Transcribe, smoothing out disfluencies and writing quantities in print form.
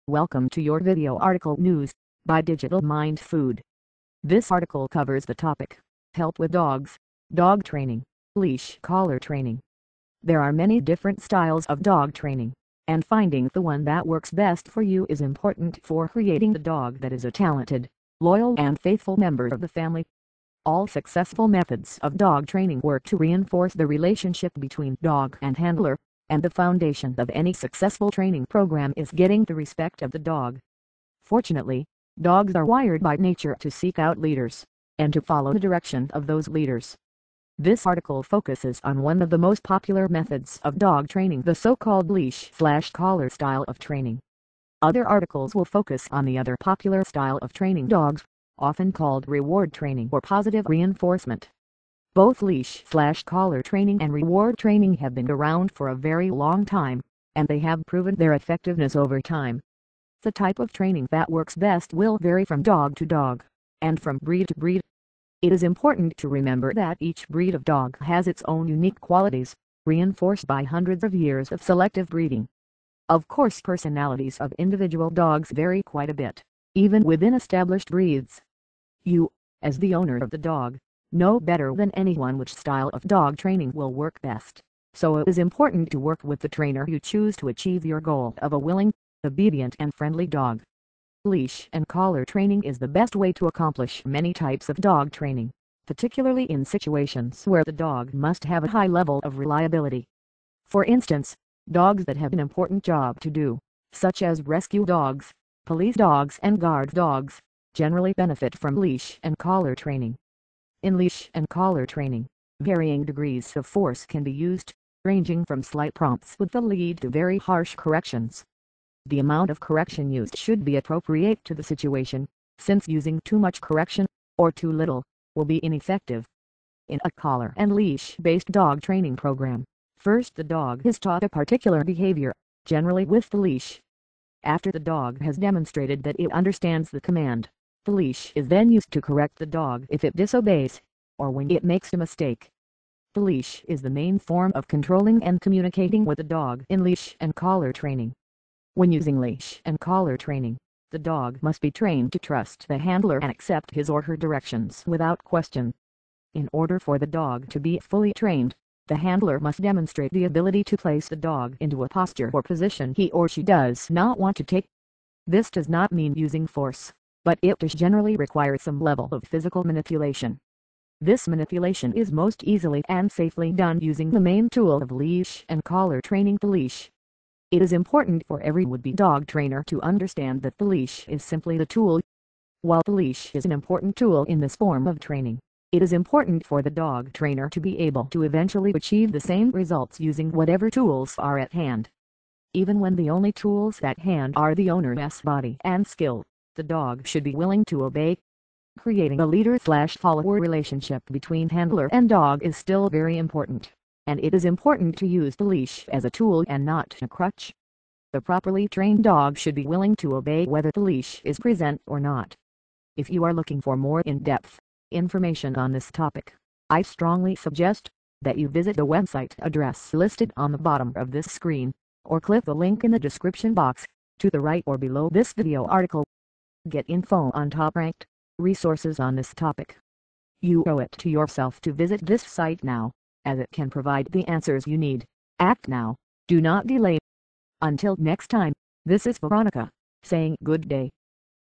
Welcome to your video article news by DigitalMindFood. This article covers the topic, help with dogs, dog training, leash collar training. There are many different styles of dog training, and finding the one that works best for you is important for creating the dog that is a talented, loyal and faithful member of the family. All successful methods of dog training work to reinforce the relationship between dog and handler, and the foundation of any successful training program is getting the respect of the dog. Fortunately, dogs are wired by nature to seek out leaders, and to follow the direction of those leaders. This article focuses on one of the most popular methods of dog training, the so-called leash/collar style of training. Other articles will focus on the other popular style of training dogs, often called reward training or positive reinforcement. Both leash/collar training and reward training have been around for a very long time, and they have proven their effectiveness over time. The type of training that works best will vary from dog to dog, and from breed to breed. It is important to remember that each breed of dog has its own unique qualities, reinforced by hundreds of years of selective breeding. Of course, personalities of individual dogs vary quite a bit, even within established breeds. You, as the owner of the dog, know better than anyone which style of dog training will work best, so it is important to work with the trainer you choose to achieve your goal of a willing, obedient and friendly dog. Leash and collar training is the best way to accomplish many types of dog training, particularly in situations where the dog must have a high level of reliability. For instance, dogs that have an important job to do, such as rescue dogs, police dogs and guard dogs, generally benefit from leash and collar training. In leash and collar training, varying degrees of force can be used, ranging from slight prompts with the lead to very harsh corrections. The amount of correction used should be appropriate to the situation, since using too much correction, or too little, will be ineffective. In a collar and leash-based dog training program, first the dog is taught a particular behavior, generally with the leash. After the dog has demonstrated that it understands the command, the leash is then used to correct the dog if it disobeys, or when it makes a mistake. The leash is the main form of controlling and communicating with the dog in leash and collar training. When using leash and collar training, the dog must be trained to trust the handler and accept his or her directions without question. In order for the dog to be fully trained, the handler must demonstrate the ability to place the dog into a posture or position he or she does not want to take. This does not mean using force, but it does generally require some level of physical manipulation. This manipulation is most easily and safely done using the main tool of leash and collar training, the leash. It is important for every would-be dog trainer to understand that the leash is simply the tool. While the leash is an important tool in this form of training, it is important for the dog trainer to be able to eventually achieve the same results using whatever tools are at hand. Even when the only tools at hand are the owner's body and skill, the dog should be willing to obey. Creating a leader/follower relationship between handler and dog is still very important, and it is important to use the leash as a tool and not a crutch. The properly trained dog should be willing to obey whether the leash is present or not. If you are looking for more in-depth information on this topic, I strongly suggest that you visit the website address listed on the bottom of this screen, or click the link in the description box, to the right or below this video article. Get info on top-ranked resources on this topic. You owe it to yourself to visit this site now, as it can provide the answers you need. Act now, do not delay. Until next time, this is Veronica, saying good day.